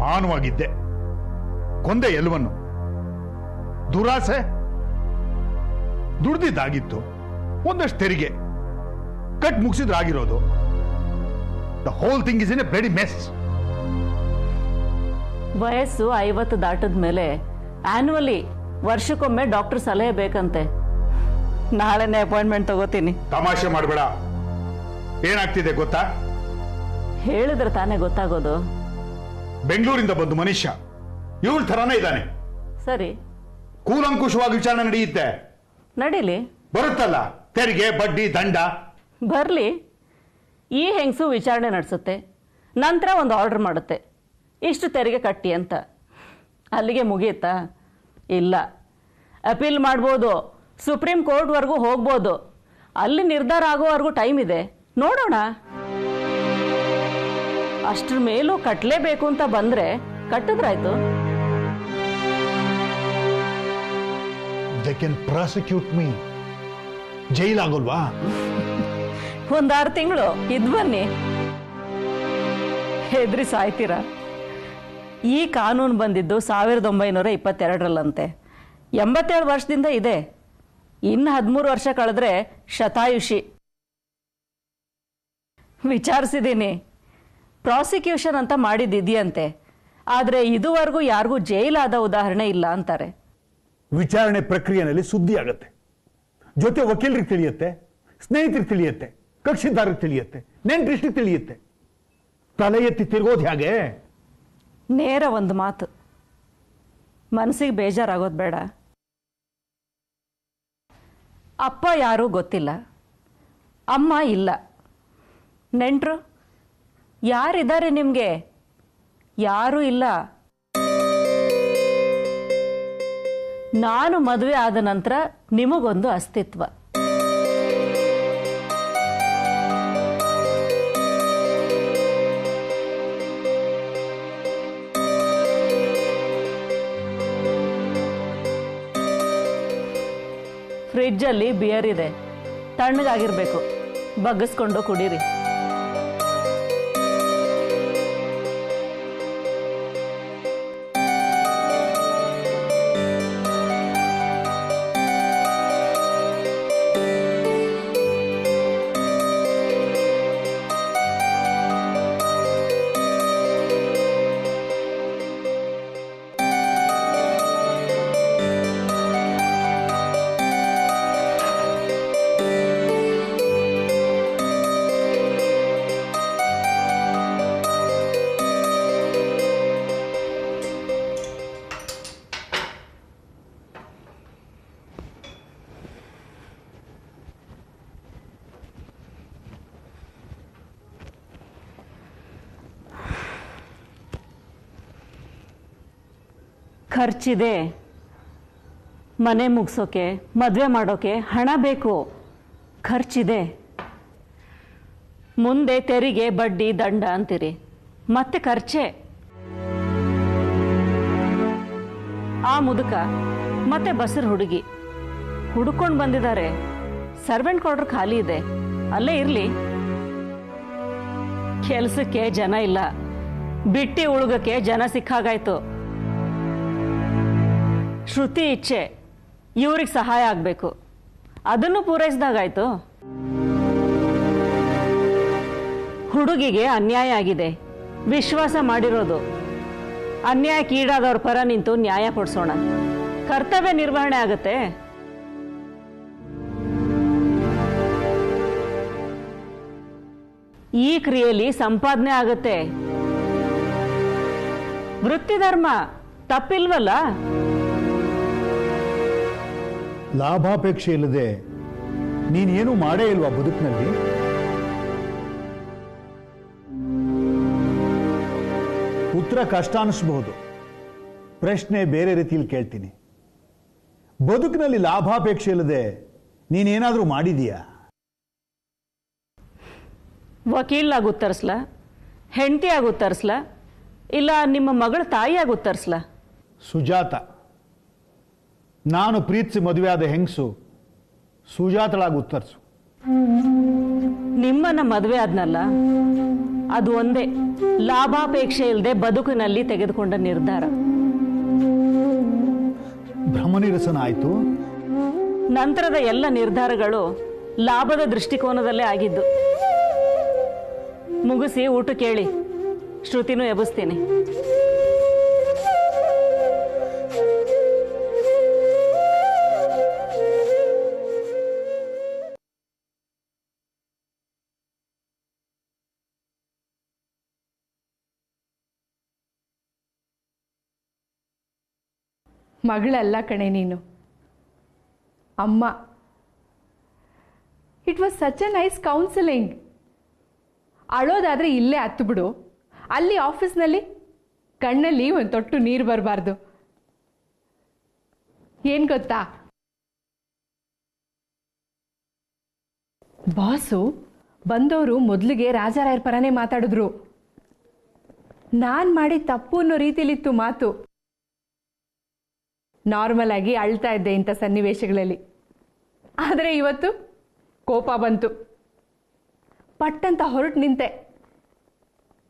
ನಿಧಾನವಾಗಿದ್ದೆ, ಕೊಂದೆ ಎಲ್ಲವನ್ನು. ದುರಾಸೆ, ದುಡ್ದಿದ್ದಾಗಿತ್ತು, ಒಂದಷ್ಟು ತೆರಿಗೆ ಕಟ್ ಮುಗಿಸಿದ್ರಾಗಿರೋದು. The whole thing is in a very mess. ವಯಸ್ಸು 50 ದಾಟದ ಮೇಲೆ ಆನ್ಯುವಲಿ ವರ್ಷಕ್ಕೊಮ್ಮೆ ಡಾಕ್ಟರ್ ಸಲಹೆ ಬೇಕಂತೆ. ನಾಳೆನೇ ಅಪಾಯಿಂಟ್ಮೆಂಟ್ ತಗೋತೀನಿ. ತಮಾಷೆ ಮಾಡಬೇಡ. ಏನಾಗ್ತಿದೆ ಗೊತ್ತಾ? ಹೇಳಿದ್ರೆ ತಾನೇ ಗೊತ್ತಾಗೋದು. ಬೆಂಗಳೂರಿಂದ ಬಂದು ಮನುಷ್ಯ ಇವಳ ಥರಾನೇ ಇದ್ದಾನೆ. ಸರಿ, ಕೂಲಂಕುಷವಾಗಿ ವಿಚಾರಣೆ ನಡೆಯುತ್ತೆ. ನಡೀಲಿ. ಬರುತ್ತಲ್ಲ ತೆರಿಗೆ, ಬಡ್ಡಿ, ದಂಡ. ಬರಲಿ. ಈ ಹೆಂಗಸು ವಿಚಾರಣೆ ನಡೆಸುತ್ತೆ, ನಂತರ ಒಂದು ಆರ್ಡರ್ ಮಾಡುತ್ತೆ, ಇಷ್ಟು ತೆರಿಗೆ ಕಟ್ಟಿ ಅಂತ. ಅಲ್ಲಿಗೆ ಮುಗಿಯುತ್ತಾ? ಇಲ್ಲ. ಅಪೀಲ್ ಮಾಡ್ಬೋದು, ಸುಪ್ರೀಂ ಕೋರ್ಟ್ವರೆಗೂ ಹೋಗ್ಬೋದು. ಅಲ್ಲಿ ನಿರ್ಧಾರ ಆಗೋವರೆಗೂ ಟೈಮ್ ಇದೆ, ನೋಡೋಣ. ಅಷ್ಟ್ರ ಮೇಲೂ ಕಟ್ಟಲೇಬೇಕು ಅಂತ ಬಂದ್ರೆ ಕಟ್ಟಿದ್ರಾಯ್ತು. They can prosecute me. Jail ಆಗೋಲ್ವಾ? ಒಂದು 6 ತಿಂಗಳು ಇದ್ ಬನ್ನಿ. ಹೆದ್ರಿ ಸಾಯ್ತೀರಾ? ಈ ಕಾನೂನು ಬಂದಿದ್ದು 1922 87 ವರ್ಷದಿಂದ ಇದೆ. ಇನ್ನು 13 ವರ್ಷ ಕಳೆದ್ರೆ ಶತಾಯುಷಿ. ವಿಚಾರಿಸಿದ್ದೀನಿ, ಪ್ರಾಸಿಕ್ಯೂಷನ್ ಅಂತ ಮಾಡಿದ್ದಿದೆಯಂತೆ, ಆದರೆ ಇದುವರೆಗೂ ಯಾರಿಗೂ ಜೈಲಾದ ಉದಾಹರಣೆ ಇಲ್ಲ ಅಂತಾರೆ. ವಿಚಾರಣೆ ಪ್ರಕ್ರಿಯೆಯಲ್ಲಿ ಸುದ್ದಿ ಆಗತ್ತೆ, ಜೊತೆ ವಕೀಲರಿಗೆ ತಿಳಿಯುತ್ತೆ, ಸ್ನೇಹಿತರಿಗೆ ತಿಳಿಯುತ್ತೆ, ಕಕ್ಷಿದಾರರಿಗೆ ತಿಳಿಯುತ್ತೆ, ನೆಂಟರಿಷ್ಟಿಗೆ ತಿಳಿಯುತ್ತೆ. ತಲೆ ಎತ್ತಿ ತಿರುಗೋದು ಹೇಗೆ? ನೇರ ಒಂದು ಮಾತು, ಮನಸ್ಸಿಗೆ ಬೇಜಾರಾಗೋದು ಬೇಡ. ಅಪ್ಪ ಯಾರೂ ಗೊತ್ತಿಲ್ಲ, ಅಮ್ಮ ಇಲ್ಲ, ನೆಂಟರು ಯಾರಿದ್ದಾರೆ ನಿಮಗೆ? ಯಾರೂ ಇಲ್ಲ. ನಾನು ಮದುವೆ ಆದ ನಂತರ ನಿಮಗೊಂದು ಅಸ್ತಿತ್ವ. ಫ್ರಿಡ್ಜಲ್ಲಿ ಬಿಯರ್ ಇದೆ, ತಣ್ಣಗಾಗಿರ್ಬೇಕು, ಬಗ್ಗಿಸ್ಕೊಂಡು ಕುಡೀರಿ. ಖರ್ಚಿದೆ, ಮನೆ ಮುಗಿಸೋಕೆ, ಮದುವೆ ಮಾಡೋಕೆ ಹಣ ಬೇಕು. ಖರ್ಚಿದೆ. ಮುಂದೆ ತೆರಿಗೆ, ಬಡ್ಡಿ, ದಂಡ ಅಂತೀರಿ, ಮತ್ತೆ ಖರ್ಚೆ. ಆ ಮುದುಕ ಮತ್ತೆ ಬಸರ್ ಹುಡುಗಿ ಹುಡುಕೊಂಡು ಬಂದಿದ್ದಾರೆ. ಸರ್ವೆಂಟ್ ಕ್ವಾರ್ಟರ್ ಖಾಲಿ ಇದೆ, ಅಲ್ಲೇ ಇರಲಿ. ಕೆಲಸಕ್ಕೆ ಜನ ಇಲ್ಲ, ಬಿಟ್ಟಿ ಉಳುಗಕ್ಕೆ ಜನ ಸಿಕ್ಕಾಗಾಯ್ತು. ಶ್ರುತಿ ಇಚ್ಛೆ ಇವ್ರಿಗೆ ಸಹಾಯ ಆಗಬೇಕು, ಅದನ್ನು ಪೂರೈಸಿದಾಗಾಯ್ತು. ಹುಡುಗಿಗೆ ಅನ್ಯಾಯ ಆಗಿದೆ, ವಿಶ್ವಾಸ ಮಾಡಿರೋದು. ಅನ್ಯಾಯಕ್ಕೀಡಾದವ್ರ ಪರ ನಿಂತು ನ್ಯಾಯ ಕೊಡಿಸೋಣ, ಕರ್ತವ್ಯ ನಿರ್ವಹಣೆ ಆಗತ್ತೆ. ಈ ಕ್ರಿಯೆಯಲ್ಲಿ ಸಂಪಾದನೆ ಆಗತ್ತೆ. ವೃತ್ತಿ ಧರ್ಮ ತಪ್ಪಿಲ್ವಲ್ಲ? ಲಾಭಾಪೇಕ್ಷೆ ಇಲ್ಲದೆ ನೀನೇನು ಮಾಡೇ ಇಲ್ವಾ ಬದುಕಿನಲ್ಲಿ? ಉತ್ತರ ಕಷ್ಟ ಅನಿಸ್ಬಹುದು, ಪ್ರಶ್ನೆ ಬೇರೆ ರೀತಿಯಲ್ಲಿ ಕೇಳ್ತೀನಿ. ಬದುಕಿನಲ್ಲಿ ಲಾಭಾಪೇಕ್ಷೆ ಇಲ್ಲದೆ ನೀನೇನಾದರೂ ಮಾಡಿದೀಯಾ? ವಕೀಲಾಗಿ ಉತ್ತರಿಸ್ಲ, ಹೆಂಡತಿಯಾಗಿ ಉತ್ತರಿಸ್ಲ, ಇಲ್ಲ ನಿಮ್ಮ ಮಗಳ ತಾಯಿಯಾಗಿ ಉತ್ತರಿಸ್ಲ? ಸುಜಾತ, ನಾನು ಪ್ರೀತಿಸಿ ಮದುವೆಯಾದ ಹೆಂಗಸು ಸುಜಾತಳಾಗಿ ಉತ್ತರಿಸು. ನಿಮ್ಮನ್ನ ಮದುವೆ ಆದ್ನಲ್ಲ, ಅದು ಒಂದೇ ಲಾಭಾಪೇಕ್ಷೆ ಇಲ್ಲದೆ ಬದುಕಿನಲ್ಲಿ ತೆಗೆದುಕೊಂಡ ನಿರ್ಧಾರ. ಭ್ರಮನಿರಸನ ಆಯ್ತು. ನಂತರದ ಎಲ್ಲ ನಿರ್ಧಾರಗಳು ಲಾಭದ ದೃಷ್ಟಿಕೋನದಲ್ಲೇ ಆಗಿದ್ದು. ಮುಗಿಸಿ ಊಟ ಕೇಳಿ, ಶ್ರುತಿನೂ ಎಬ್ಬಿಸ್ತೀನಿ. ಮಗಳಲ್ಲ ಕಣೆ ನೀನು, ಅಮ್ಮ. It was such a nice counselling. ಅಳೋದಾದರೆ ಇಲ್ಲೇ ಹತ್ತು ಬಿಡು, ಅಲ್ಲಿ ಆಫೀಸ್ನಲ್ಲಿ ಕಣ್ಣಲ್ಲಿ ಒಂದು ತೊಟ್ಟು ನೀರು ಬರಬಾರ್ದು. ಏನು ಗೊತ್ತಾ, ಬಾಸು ಬಂದವರು ಮೊದಲಿಗೆ ರಾಜಾರಾಯರ ಪರನೇ ಮಾತಾಡಿದ್ರು. ನಾನು ಮಾಡಿ ತಪ್ಪು ಅನ್ನೋ ರೀತಿಯಲ್ಲಿತ್ತು ಮಾತು. ನಾರ್ಮಲ್ ಆಗಿ ಅಳ್ತಾ ಇದ್ದೆ ಇಂಥ ಸನ್ನಿವೇಶಗಳಲ್ಲಿ. ಆದರೆ ಇವತ್ತು ಕೋಪ ಬಂತು. ಪಟ್ಟಂತ ಹೊರಟು ನಿಂತೆ.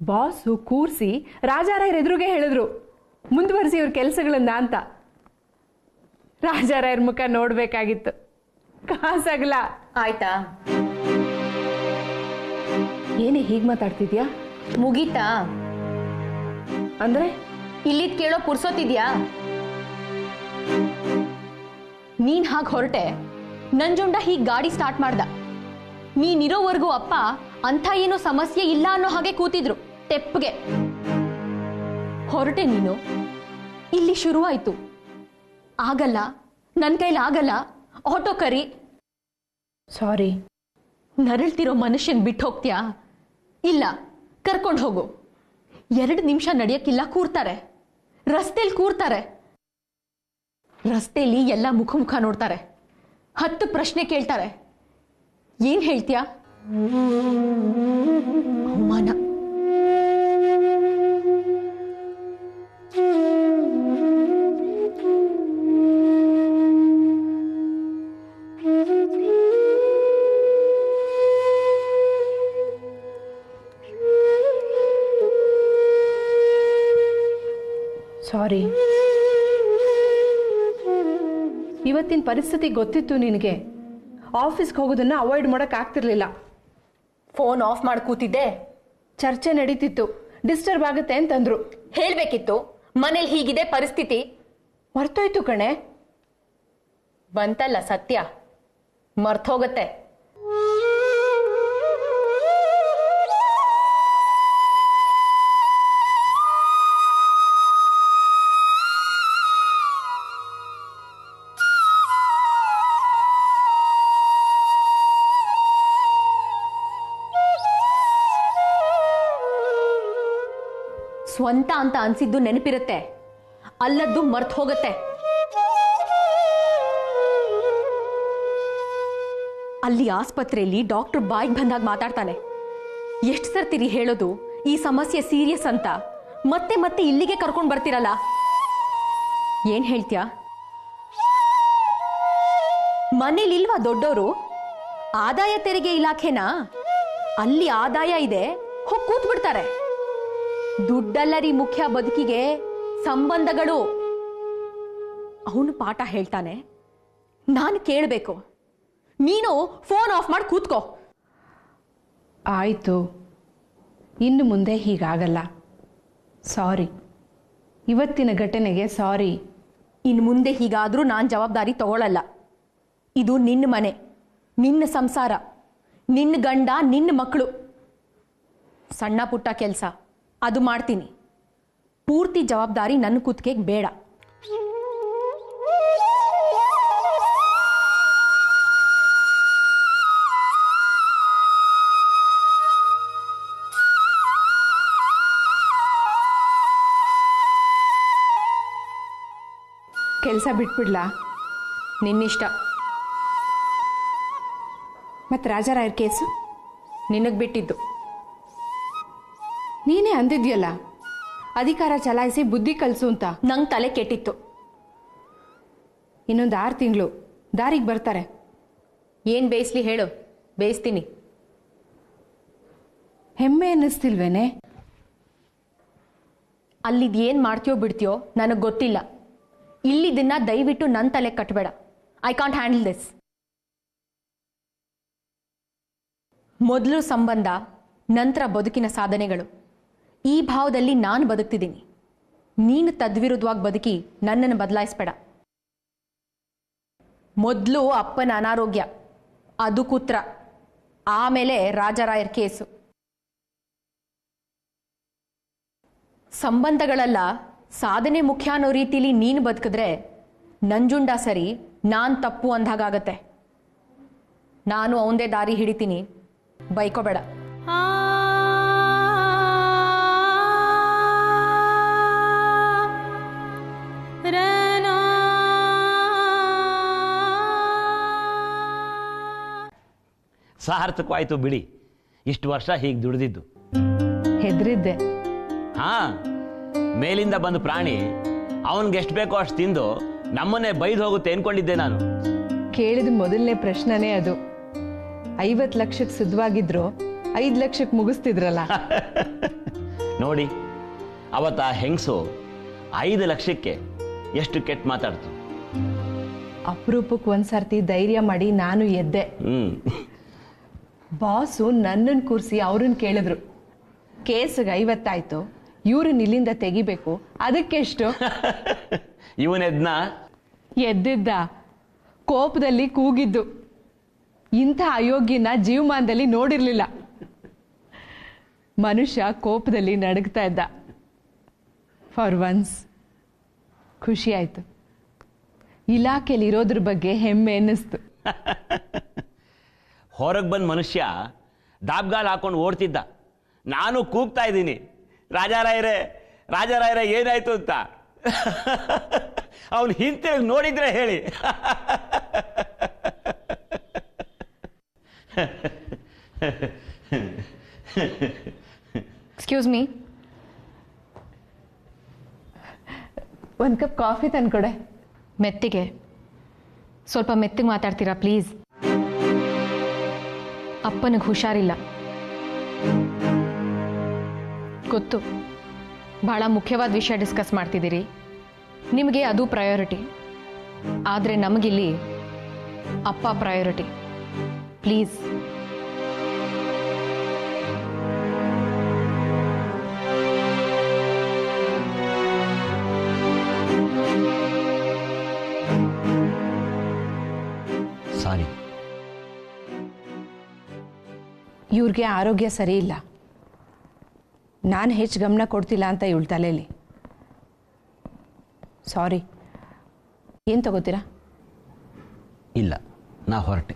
ಬಾಸು ಕೂರಿಸಿ ರಾಜಾರಾಯರ ಎದುರುಗೆ ಹೇಳಿದ್ರು, ಮುಂದುವರಿಸಿ ಇವ್ರ ಕೆಲಸಗಳನ್ನ ಅಂತ. ರಾಜಾರಾಯರ ಮುಖ ನೋಡ್ಬೇಕಾಗಿತ್ತು. ಕಾಸಾಗಲ್ಲ. ಆಯ್ತಾ? ಏನೇ ಹೀಗೆ ಮಾತಾಡ್ತಿದ್ಯಾ? ಮುಗೀತಾ? ಅಂದ್ರೆ ಇಲ್ಲಿದ್ ಕೇಳೋ ಪುರ್ಸೋತಿದ್ಯಾ? ನೀನ್ ಹಾಗೆ ಹೊರಟೆ, ನಂಜುಂಡ ಹೀಗೆ ಗಾಡಿ ಸ್ಟಾರ್ಟ್ ಮಾಡ್ದ. ನೀನಿರೋವರೆಗೂ ಅಪ್ಪ ಅಂಥ ಏನೋ ಸಮಸ್ಯೆ ಇಲ್ಲ ಅನ್ನೋ ಹಾಗೆ ಕೂತಿದ್ರು ತೆಪ್ಪಗೆ. ಹೊರಟೆ ನೀನು, ಇಲ್ಲಿ ಶುರುವಾಯ್ತು. ಆಗಲ್ಲ, ನನ್ನ ಕೈಲಿ ಆಗಲ್ಲ, ಆಟೋ ಕರಿ. ಸಾರಿ. ನರಳ್ತಿರೋ ಮನುಷ್ಯನ್ ಬಿಟ್ಟು ಹೋಗ್ತೀಯಾ? ಇಲ್ಲ, ಕರ್ಕೊಂಡು ಹೋಗು. 2 ನಿಮಿಷ ನಡೆಯಕ್ಕಿಲ್ಲ, ಕೂರ್ತಾರೆ. ರಸ್ತೆಲಿ ಕೂರ್ತಾರೆ. ರಸ್ತೆಯಲ್ಲಿ ಎಲ್ಲ ಮುಖ ಮುಖ ನೋಡ್ತಾರೆ. 10 ಪ್ರಶ್ನೆ ಕೇಳ್ತಾರೆ. ಏನ್ ಹೇಳ್ತೀಯಾ? ಅವಮಾನ. ಸಾರಿ. ಇವತ್ತಿನ ಪರಿಸ್ಥಿತಿ ಗೊತ್ತಿತ್ತು ನಿನಗೆ. ಆಫೀಸ್ಗೆ ಹೋಗೋದನ್ನ ಅವಾಯ್ಡ್ ಮಾಡೋಕೆ ಆಗ್ತಿರ್ಲಿಲ್ಲ. ಫೋನ್ ಆಫ್ ಮಾಡಿ ಕೂತಿದ್ದೆ. ಚರ್ಚೆ ನಡೀತಿತ್ತು, ಡಿಸ್ಟರ್ಬ್ ಆಗುತ್ತೆ ಅಂತಂದ್ರು. ಹೇಳ್ಬೇಕಿತ್ತು, ಮನೇಲಿ ಹೀಗಿದೆ ಪರಿಸ್ಥಿತಿ. ಮರ್ತೋಯ್ತು ಕಣೆ. ಬಂತಲ್ಲ ಸತ್ಯ, ಮರ್ತೋಗತ್ತೆ. ಸ್ವಂತ ಅಂತ ಅನ್ಸಿದ್ದು ನೆನಪಿರುತ್ತೆ, ಅಲ್ಲದ್ದು ಮರ್ತ್ ಹೋಗತ್ತೆ. ಅಲ್ಲಿ ಆಸ್ಪತ್ರೆಯಲ್ಲಿ ಡಾಕ್ಟರ್ ಬಾಯಿಗೆ ಬಂದಾಗ ಮಾತಾಡ್ತಾನೆ. ಎಷ್ಟು ಸರ್ತಿರಿ ಹೇಳೋದು ಈ ಸಮಸ್ಯೆ ಸೀರಿಯಸ್ ಅಂತ? ಮತ್ತೆ ಮತ್ತೆ ಇಲ್ಲಿಗೆ ಕರ್ಕೊಂಡು ಬರ್ತಿರಲ್ಲ. ಏನ್ ಹೇಳ್ತೀಯ? ಮನೇಲಿಲ್ವಾ ದೊಡ್ಡವರು? ಆದಾಯ ತೆರಿಗೆ ಇಲಾಖೆನಾ? ಅಲ್ಲಿ ಆದಾಯ ಇದೆ, ಹೋಗಿ ಕೂತ್ ಬಿಡ್ತಾರೆ. ದುಡ್ಡಲ್ಲರಿ ಮುಖ್ಯ ಬದುಕಿಗೆ, ಸಂಬಂಧಗಳು. ಅವನು ಪಾಠ ಹೇಳ್ತಾನೆ, ನಾನು ಕೇಳಬೇಕು. ನೀನು ಫೋನ್ ಆಫ್ ಮಾಡಿ ಕೂತ್ಕೋ. ಆಯಿತು, ಇನ್ನು ಮುಂದೆ ಹೀಗಾಗಲ್ಲ. ಸಾರಿ. ಇವತ್ತಿನ ಘಟನೆಗೆ ಸಾರಿ. ಇನ್ನು ಮುಂದೆ ಹೀಗಾದರೂ ನಾನು ಜವಾಬ್ದಾರಿ ತಗೊಳ್ಳಲ್ಲ. ಇದು ನಿನ್ನ ಮನೆ, ನಿನ್ನ ಸಂಸಾರ, ನಿನ್ನ ಗಂಡ, ನಿನ್ನ ಮಕ್ಕಳು. ಸಣ್ಣ ಪುಟ್ಟ ಕೆಲಸ ಅದು ಮಾಡ್ತೀನಿ. ಪೂರ್ತಿ ಜವಾಬ್ದಾರಿ ನನ್ನ ಕುತ್ತಿಗೆಗೆ ಬೇಡ. ಕೆಲಸ ಬಿಟ್ಬಿಡ್ಲಾ? ನಿನ್ನಿಷ್ಟ. ಮತ್ತು ರಾಜಾರಾಯರ ಕೇಸು ನಿನಗೆ ಬಿಟ್ಟಿದ್ದು. ನೀನೇ ಅಂದಿದ್ಯಲ್ಲ, ಅಧಿಕಾರ ಚಲಾಯಿಸಿ ಬುದ್ಧಿ ಕಲಿಸು ಅಂತ. ನಂಗೆ ತಲೆ ಕೆಟ್ಟಿತ್ತು. ಇನ್ನೊಂದು 6 ತಿಂಗಳು ದಾರಿಗೆ ಬರ್ತಾರೆ. ಏನು ಬೇಯಿಸ್ಲಿ ಹೇಳು, ಬೇಯಿಸ್ತೀನಿ. ಹೆಮ್ಮೆ ಅನ್ನಿಸ್ತಿಲ್ವೇನೆ? ಅಲ್ಲಿದ್ ಏನ್ ಮಾಡ್ತೀಯೋ ಬಿಡ್ತೀಯೋ ನನಗೆ ಗೊತ್ತಿಲ್ಲ. ಇಲ್ಲಿದ್ದನ್ನ ದಯವಿಟ್ಟು ನನ್ನ ತಲೆ ಕಟ್ಟಬೇಡ. I can't handle this. ಮೊದಲು ಸಂಬಂಧ, ನಂತರ ಬದುಕಿನ ಸಾಧನೆಗಳು. ಈ ಭಾವದಲ್ಲಿ ನಾನು ಬದುಕ್ತಿದ್ದೀನಿ. ನೀನು ತದ್ವಿರುದ್ಧವಾಗಿ ಬದುಕಿ ನನ್ನನ್ನು ಬದಲಾಯಿಸ್ಬೇಡ. ಮೊದಲು ಅಪ್ಪನ ಅನಾರೋಗ್ಯ, ಅದು ಕೂತ್ರ, ಆಮೇಲೆ ರಾಜರಾಯರ್ ಕೇಸು. ಸಂಬಂಧಗಳಲ್ಲ, ಸಾಧನೆ ಮುಖ್ಯ ಅನ್ನೋ ರೀತಿಲಿ ನೀನು ಬದುಕಿದ್ರೆ ನಂಜುಂಡ ಸರಿ, ನಾನು ತಪ್ಪು ಅಂದಾಗತ್ತೆ. ನಾನು ಅವಂದೇ ದಾರಿ ಹಿಡಿತೀನಿ, ಬೈಕೋಬೇಡ. ಸಾರ್ಥಕವಾಯ್ತು ಬಿಡಿ, ಇಷ್ಟು ವರ್ಷ ಹೀಗೆ ದುಡಿದಿದ್ದು. ಹೆದರಿದ್ದೆ. ಹಾ, ಮೇಲಿಂದ ಬಂದು ಪ್ರಾಣಿ ಅವನ್ಗೆ ಎಷ್ಟು ಬೇಕೋ ಅಷ್ಟು ತಿಂದು ನಮ್ಮನ್ನೇ ಬೈದು ಹೋಗುತ್ತೆ ಅನ್ಕೊಂಡಿದ್ದೆ ನಾನು. ಕೇಳಿದ ಮೊದಲನೇ ಪ್ರಶ್ನೆನೇ ಅದು. 50 ಲಕ್ಷಕ್ಕೆ ಸಿದ್ಧವಾಗಿದ್ರು 5 ಲಕ್ಷಕ್ಕೆ ಮುಗಿಸ್ತಿದ್ರಲ್ಲ. ನೋಡಿ, ಅವತ್ತ ಹೆಂಗಸು 5 ಲಕ್ಷಕ್ಕೆ ಎಷ್ಟು ಕೆಟ್ಟ ಮಾತಾಡ್ತು. ಅಪರೂಪಕ್ಕೆ ಒಂದ್ಸರ್ತಿ ಧೈರ್ಯ ಮಾಡಿ ನಾನು ಎದ್ದೆ. ಬಾಸು ನನ್ನನ್ನು ಕೂರಿಸಿ ಅವ್ರನ್ನ ಕೇಳಿದ್ರು, ಕೇಸ್ಗೆ 50 ಆಯ್ತು, ಇವ್ರನ್ನ ಇಲ್ಲಿಂದ ತೆಗಿಬೇಕು, ಅದಕ್ಕೆಷ್ಟು? ಇವನೆದ್ನ ಎದ್ದಿದ್ದ, ಕೋಪದಲ್ಲಿ ಕೂಗಿದ್ದು. ಇಂಥ ಅಯೋಗ್ಯನ ಜೀವಮಾನದಲ್ಲಿ ನೋಡಿರ್ಲಿಲ್ಲ. ಮನುಷ್ಯ ಕೋಪದಲ್ಲಿ ನಡುಗ್ತಾ ಇದ್ದ. ಫಾರ್ ಒನ್ಸ್ ಖುಷಿ ಆಯ್ತು. ಇಲಾಖೆಯಲ್ಲಿ ಇರೋದ್ರ ಬಗ್ಗೆ ಹೆಮ್ಮೆ ಅನ್ನಿಸ್ತು. ಹೊರಗೆ ಬಂದ ಮನುಷ್ಯ ದಾಬ್ಗಾಲ್ ಹಾಕೊಂಡು ಓಡ್ತಿದ್ದ. ನಾನು ಕೂಗ್ತಾ ಇದ್ದೀನಿ, ರಾಜಾರಾಯರೇ ರಾಜಾರಾಯರೇ ಏನಾಯ್ತು ಅಂತ. ಅವನು ಹಿಂತಿರುಗಿ ನೋಡಿದ್ರೆ ಹೇಳಿ. ಎಕ್ಸ್ಕ್ಯೂಸ್ ಮೀ, ಒಂದು ಕಪ್ ಕಾಫಿ ತಂದ್ಕೊಡೆ. ಮೆತ್ತಿಗೆ, ಸ್ವಲ್ಪ ಮೆತ್ತಿಗೆ ಮಾತಾಡ್ತೀರಾ ಪ್ಲೀಸ್? ಅಪ್ಪನಿಗೆ ಹುಷಾರಿಲ್ಲ ಗೊತ್ತು. ಬಹಳ ಮುಖ್ಯವಾದ ವಿಷಯ ಡಿಸ್ಕಸ್ ಮಾಡ್ತಿದ್ದೀರಿ. ನಿಮಗೆ ಅದು ಪ್ರಯಾರಿಟಿ, ಆದರೆ ನಮಗಿಲ್ಲಿ ಅಪ್ಪ ಪ್ರಯಾರಿಟಿ. ಪ್ಲೀಸ್. ಸಾರಿ. ಇವ್ರಿಗೆ ಆರೋಗ್ಯ ಸರಿ ಇಲ್ಲ. ನಾನು ಹೆಚ್ಚು ಗಮನ ಕೊಡ್ತಿಲ್ಲ ಅಂತ ಇವಳ ತಲೆಯಲ್ಲಿ. ಸಾರಿ. ಏನು ತಗೋತೀರಾ? ಇಲ್ಲ, ನಾ ಹೊರಟೆ.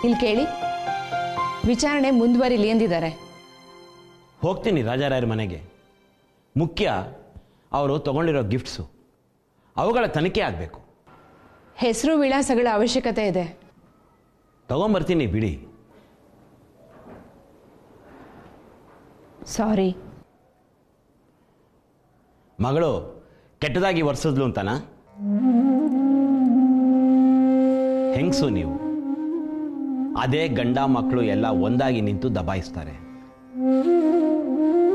ಇಲ್ಲಿ ಕೇಳಿ, ವಿಚಾರಣೆ ಮುಂದುವರಿಲಿ ಎಂದಿದ್ದಾರೆ. ಹೋಗ್ತೀನಿ ರಾಜಾರಾಯರ ಮನೆಗೆ. ಮುಖ್ಯ ಅವರು ತಗೊಂಡಿರೋ ಗಿಫ್ಟ್ಸು, ಅವುಗಳ ತನಿಖೆ ಆಗಬೇಕು. ಹೆಸರು ವಿಳಾಸಗಳ ಅವಶ್ಯಕತೆ ಇದೆ. ತಗೊಂಬರ್ತೀನಿ ಬಿಡಿ. ಸಾರಿ. ಮಗಳು ಕೆಟ್ಟದಾಗಿ ವರ್ಸಿದ್ಲು ಅಂತನಾ? ಹೆಂಗಸು ನೀವು. ಅದೇ ಗಂಡ ಮಕ್ಕಳು ಎಲ್ಲ ಒಂದಾಗಿ ನಿಂತು ದಬಾಯಿಸ್ತಾರೆ.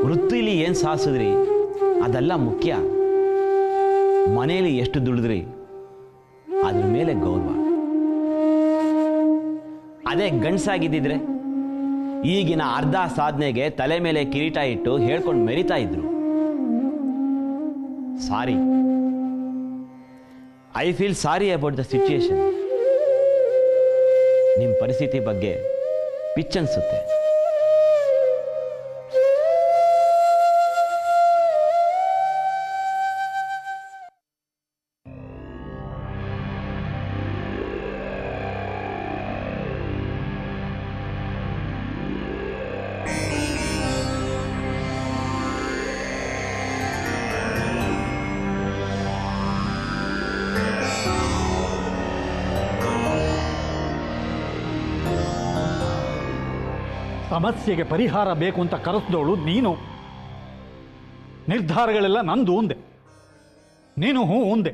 ವೃತ್ತಿಲಿ ಏನು ಸಾಧಿಸಿದ್ರಿ ಅದೆಲ್ಲ ಮುಖ್ಯ. ಮನೆಯಲ್ಲಿ ಎಷ್ಟು ದುಡಿದ್ರಿ ಅದ್ರ ಮೇಲೆ ಗೌರವ. ಅದೇ ಗಂಡಸಾಗಿದ್ದಿದ್ರೆ ಈಗಿನ ಅರ್ಧ ಸಾಧನೆಗೆ ತಲೆ ಮೇಲೆ ಕಿರೀಟ ಇಟ್ಟು ಹೇಳ್ಕೊಂಡು ಮೆರಿತಾ ಇದ್ರು. Sorry. I feel sorry about the situation. ನಿಮ್ಮ ಪರಿಸ್ಥಿತಿ ಬಗ್ಗೆ ಪಿಚ್ ಅನ್ಸುತ್ತೆ. ಸಮಸ್ಯೆಗೆ ಪರಿಹಾರ ಬೇಕು ಅಂತ ಕರೆಸಿದವಳು ನೀನು. ನಿರ್ಧಾರಗಳೆಲ್ಲ ನಂದು ಒಂದೆ, ನೀನು ಹೂ ಒಂದೆ.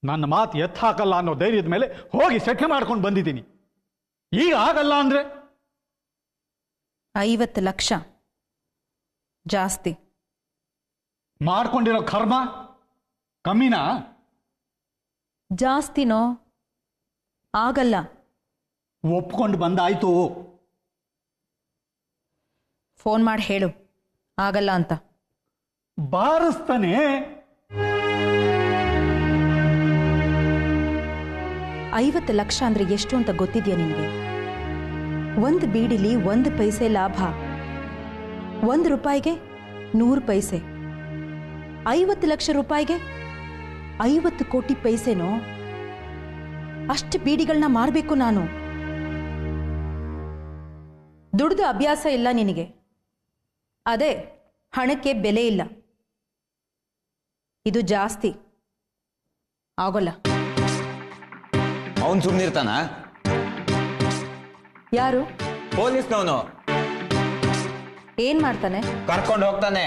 ನನ್ನ ಮಾತು ಎತ್ತಾಕಲ್ಲ ಅನ್ನೋ ಧೈರ್ಯದ ಮೇಲೆ ಹೋಗಿ ಸೆಟ್ಲ್ ಮಾಡ್ಕೊಂಡು ಬಂದಿದ್ದೀನಿ. ಈಗ ಆಗಲ್ಲ ಅಂದ್ರೆ 50 ಲಕ್ಷ ಜಾಸ್ತಿ. ಮಾಡ್ಕೊಂಡಿರೋ ಕರ್ಮ ಕಮ್ಮಿನಾ? ಜಾಸ್ತಿನೋ? ಆಗಲ್ಲ. ಒಪ್ಕೊಂಡು ಬಂದಾಯ್ತು. ಫೋನ್ ಮಾಡಿ ಹೇಳು ಆಗಲ್ಲ ಅಂತ. ಬಾರಿಸ್ತಾನೆ. 50 ಲಕ್ಷ ಅಂದ್ರೆ ಎಷ್ಟು ಅಂತ ಗೊತ್ತಿದ್ಯಾ ನಿನಗೆ? 1 ಬೀಡಿಲಿ 1 ಪೈಸೆ ಲಾಭ. 1 ರೂಪಾಯಿಗೆ 100 ಪೈಸೆ. 50 ಲಕ್ಷ ರೂಪಾಯಿಗೆ 50 ಕೋಟಿ ಪೈಸೆನೋ? ಅಷ್ಟು ಬೀಡಿಗಳನ್ನ ಮಾರಬೇಕು ನಾನು. ದುಡ್ದು ಅಭ್ಯಾಸ ಇಲ್ಲ ನಿನಗೆ, ಅದೇ ಹಣಕ್ಕೆ ಬೆಲೆ ಇಲ್ಲ. ಇದು ಜಾಸ್ತಿ ಆಗೋಲ್ಲ. ಅವನು ಸುಮ್ಮನಿರ್ತಾನ? ಯಾರು? ಪೊಲೀಸ್ನವನು. ಏನ್ ಮಾಡ್ತಾನೆ? ಕರ್ಕೊಂಡು ಹೋಗ್ತಾನೆ.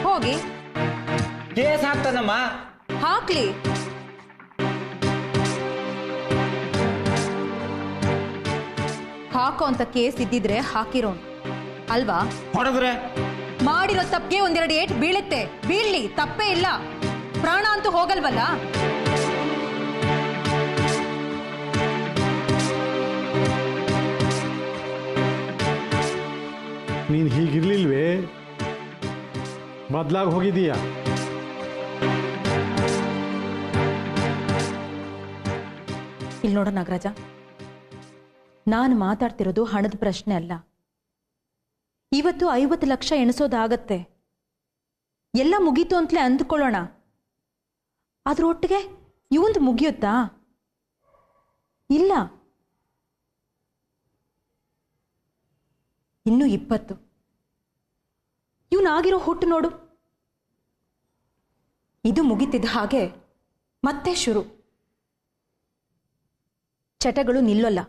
ಹೋಗಿ ಕೇಸ್ ಹಾಕ್ತಾನಮ್ಮ. ಹಾಕ್ಲಿ. ಹಾಕೋ ಅಂತ ಕೇಸ್ ಇದ್ದಿದ್ರೆ ಹಾಕಿರೋನ್ ಅಲ್ವಾ? ಹೊಡೆದ್ರೆ ಮಾಡಿರೋ ತಪ್ಪಿಗೆ 1-2 ಏಟ್ ಬೀಳುತ್ತೆ. ಬೀಳ್ಲಿ, ತಪ್ಪೇ ಇಲ್ಲ. ಪ್ರಾಣ ಅಂತೂ ಹೋಗಲ್ವಲ್ಲ. ನೀನು ಹೀಗಿರ್ಲಿಲ್ವೇ? ಬದಲಾಗಿ ಹೋಗಿದೀಯಾ? ಇಲ್ಲಿ ನೋಡ ನಾಗರಾಜ, ನಾನು ಮಾತಾಡ್ತಿರೋದು ಹಣದ ಪ್ರಶ್ನೆ ಅಲ್ಲ. ಇವತ್ತು 50 ಲಕ್ಷ ಎಣಿಸೋದಾಗತ್ತೆ, ಎಲ್ಲ ಮುಗೀತು ಅಂತಲೇ ಅಂದ್ಕೊಳ್ಳೋಣ. ಅದ್ರೊಟ್ಟಿಗೆ ಇವಂದು ಮುಗಿಯುತ್ತಾ? ಇಲ್ಲ. ಇನ್ನೂ 20. ಇವನಾಗಿರೋ ಹುಟ್ಟು ನೋಡು. ಇದು ಮುಗಿತಿದ್ದ ಹಾಗೆ ಮತ್ತೆ ಶುರು. ಚಟಗಳು ನಿಲ್ಲೋಲ್ಲ.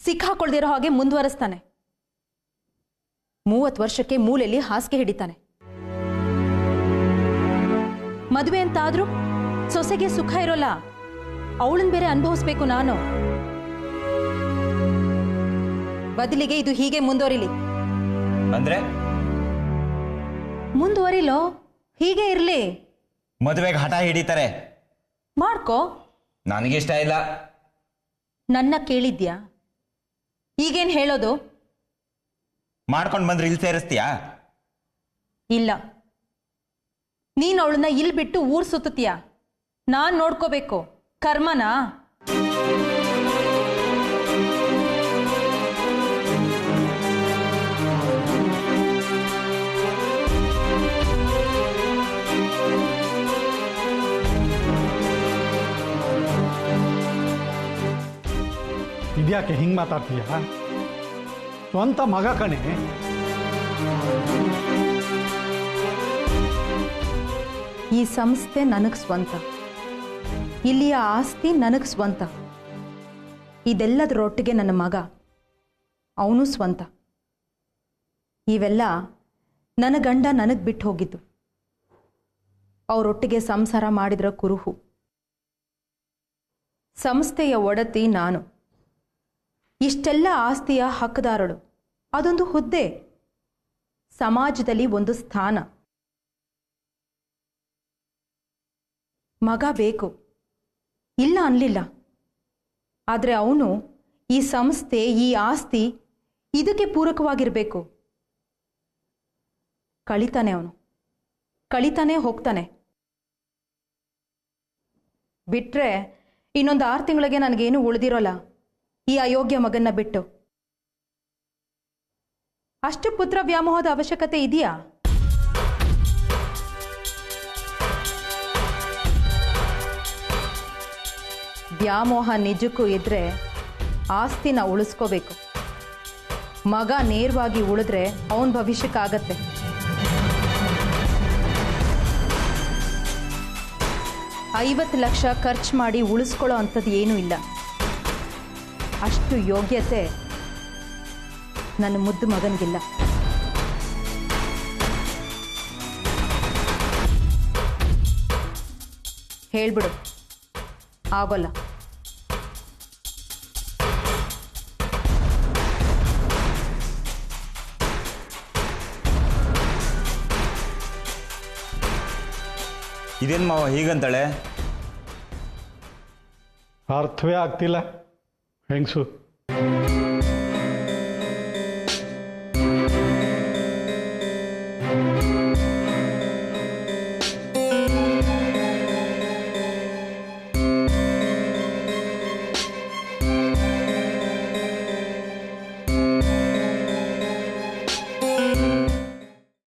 ಸಿಕ್ಕಾಕೊಳ್ದಿರೋ ಹಾಗೆ ಮುಂದುವರಿಸ್ತಾನೆ. 30 ವರ್ಷಕ್ಕೆ ಮೂಲೆಯಲ್ಲಿ ಹಾಸಿಗೆ ಹಿಡಿತಾನೆ. ಮದುವೆ ಅಂತಾದ್ರೂ ಸೊಸೆಗೆ ಸುಖ ಇರೋಲ್ಲ. ಅವಳನ್ ಬೇರೆ ಅನುಭವಿಸ್ಬೇಕು ನಾನು. ಬದಲಿಗೆ ಇದು ಹೀಗೆ ಮುಂದುವರಿಲಿ. ಅಂದ್ರೆ ಮುಂದುವರಿಲೋ, ಹೀಗೆ ಇರ್ಲಿ. ಮದುವೆಗೆ ಹಠ ಹಿಡಿತಾರೆ. ಮಾಡ್ಕೋ. ನನಗಿಷ್ಟ ಇಲ್ಲ. ನನ್ನ ಕೇಳಿದ್ಯಾ? ಈಗೇನ್ ಹೇಳೋದು? ಮಾಡ್ಕೊಂಡು ಬಂದ್ರೆ ಇಲ್ಲಿ ಸೇರಿಸ್ತೀಯಾ? ಇಲ್ಲ. ನೀನು ಅವಳನ್ನ ಇಲ್ಲಿ ಬಿಟ್ಟು ಊರ್ ಸುತ್ತೀಯ. ನಾನ್ ನೋಡ್ಕೋಬೇಕು. ಕರ್ಮನಾ? ಇದ್ಯಾಕೆ ಹಿಂಗ್ ಮಾತಾಡ್ತೀಯ? ಸ್ವಂತ ಮಗ ಕಣೆ. ಈ ಸಂಸ್ಥೆ ನನಗ್ ಸ್ವಂತ. ಇಲ್ಲಿಯ ಆಸ್ತಿ ನನಗ್ ಸ್ವಂತ. ಇದೆಲ್ಲದರೊಟ್ಟಿಗೆ ನನ್ನ ಮಗ, ಅವನು ಸ್ವಂತ. ಇವೆಲ್ಲ ನನ್ನ ಗಂಡ ನನಗ್ ಬಿಟ್ಟು ಹೋಗಿದ್ದು. ಅವರೊಟ್ಟಿಗೆ ಸಂಸಾರ ಮಾಡಿದ್ರ ಕುರುಹು. ಸಂಸ್ಥೆಯ ಒಡತಿ ನಾನು. ಇಷ್ಟೆಲ್ಲ ಆಸ್ತಿಯ ಹಕ್ಕದಾರಳು. ಅದೊಂದು ಹುದ್ದೆ, ಸಮಾಜದಲ್ಲಿ ಒಂದು ಸ್ಥಾನ. ಮಗ ಬೇಕು, ಇಲ್ಲ ಅನ್ಲಿಲ್ಲ. ಆದರೆ ಅವನು ಈ ಸಂಸ್ಥೆ, ಈ ಆಸ್ತಿ ಇದಕ್ಕೆ ಪೂರಕವಾಗಿರಬೇಕು. ಕಳಿತಾನೆ ಅವನು, ಕಳಿತಾನೆ ಹೋಗ್ತಾನೆ. ಬಿಟ್ರೆ ಇನ್ನೊಂದು 6 ತಿಂಗಳಿಗೆ ನನಗೇನು ಉಳಿದಿರೋಲ್ಲ ಈ ಅಯೋಗ್ಯ ಮಗನ್ನ ಬಿಟ್ಟು. ಅಷ್ಟು ಪುತ್ರ ವ್ಯಾಮೋಹದ ಅವಶ್ಯಕತೆ ಇದೆಯಾ? ವ್ಯಾಮೋಹ ನಿಜಕ್ಕೂ ಇದ್ರೆ ಆಸ್ತಿನ ಉಳಿಸ್ಕೋಬೇಕು. ಮಗ ನೇರವಾಗಿ ಉಳಿದ್ರೆ ಅವನ ಭವಿಷ್ಯಕ್ಕಾಗತ್ತೆ. $50 ಲಕ್ಷ ಖರ್ಚು ಮಾಡಿ ಉಳಿಸ್ಕೊಳ್ಳೋ ಅಂಥದ್ದು ಏನೂ ಇಲ್ಲ. ಅಷ್ಟು ಯೋಗ್ಯತೆ ನನ್ನ ಮುದ್ದು ಮಗನಿಗಿಲ್ಲ. ಹೇಳ್ಬಿಡು, ಆಗೋಲ್ಲ. ಇದೇನು ಮಾವ ಹೀಗಂತಾಳೆ? ಅರ್ಥವೇ ಆಗ್ತಿಲ್ಲ ಹೆಂಗಸು.